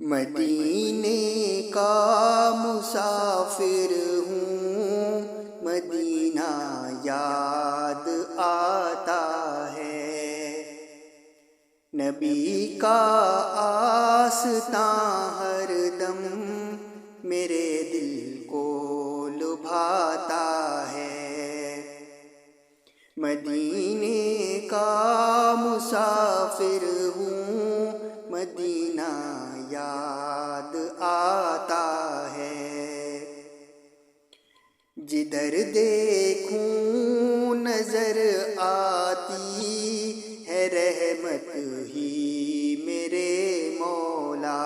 مدینے کا مسافر ہوں، مدینہ یاد آتا ہے۔ نبی کا آستاں ہر دم میرے دل کو لبھاتا ہے۔ مدینے کا مسافر ہوں، مدینہ یاد آتا ہے۔ جدھر دیکھوں نظر آتی ہے رحمت ہی میرے مولا۔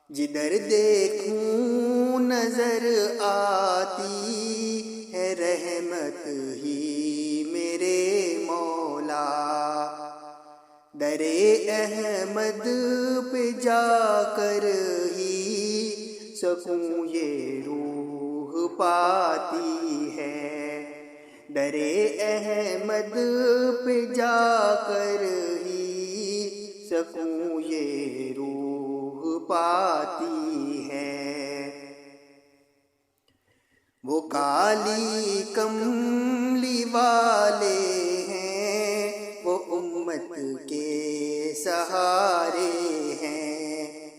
جدھر دیکھوں نظر آتی ہے رحمت ہی میرے مولا۔ در احمد پہ جا کر ہی سکون یہ روح پاتی ہے۔ در احمد پہ جا کر ہی سکون یہ روح پاتی ہے۔ وہ کالی کملی والے ہیں، وہ امت کے سہارے ہیں۔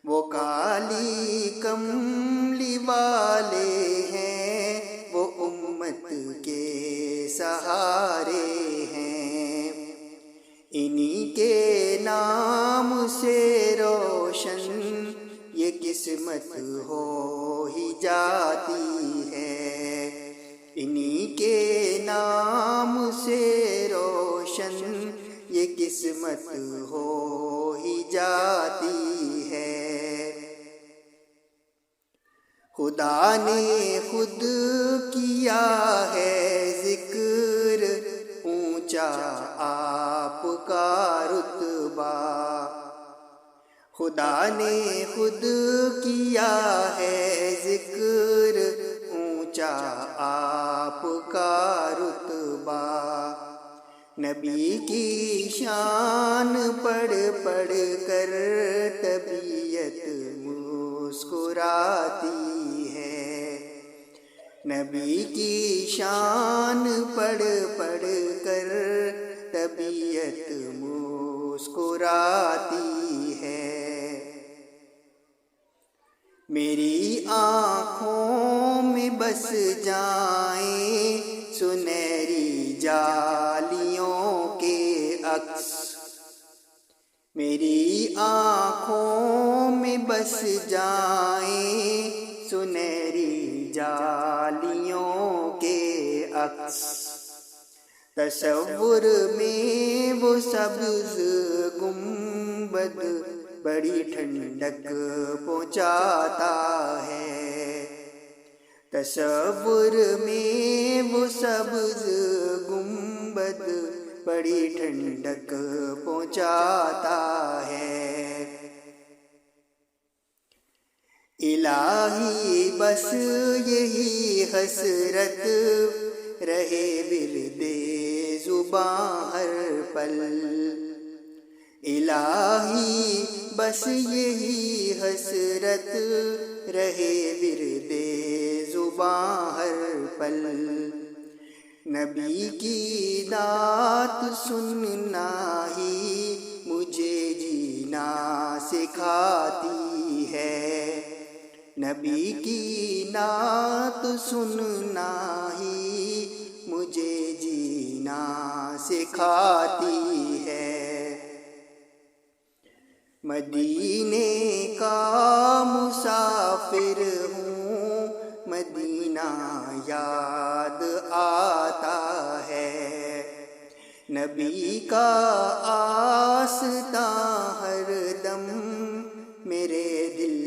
وہ کالی کملی والے ہیں، وہ امت کے سہارے ہیں۔ انہی کے نام سے روشن یہ قسمت ہو ہی جاتی ہے۔ انہی کے نام سے روشن یہ قسمت ہو ہی جاتی ہے۔ خدا نے خود کیا ہے ذکر اونچا آپ کا رتبہ۔ خدا نے خود کیا ہے ذکر اونچا آپ کا رتبہ۔ نبی کی شان پڑھ پڑھ کر طبیعت مسکراتی ہے۔ نبی کی شان پڑھ پڑھ کر طبیعت مسکراتی ہے۔ میری آنکھوں میں بس جائیں سنہری جالیوں کے عکس۔ میری آنکھوں میں بس جائیں سنہری جالیوں کے عکس۔ تصور میں وہ سبز گنبد بڑی ٹھنڈک پہنچاتا ہے۔ تصور میں وہ سبز گنبد بڑی ٹھنڈک پہنچاتا ہے۔ الہی بس یہی حسرت رہے ورد زباں ہر پل۔ الہی بس یہی حسرت رہے ورد زباں ہر پل۔ نبی کی نعت سننا ہی مجھے جینا سکھاتی ہے۔ نبی کی نعت سننا ہی مجھے جینا سکھاتی ہے۔ مدینے کا مسافر ہوں، مدینہ یاد آتا ہے۔ نبی کا آستاں ہر دم میرے دل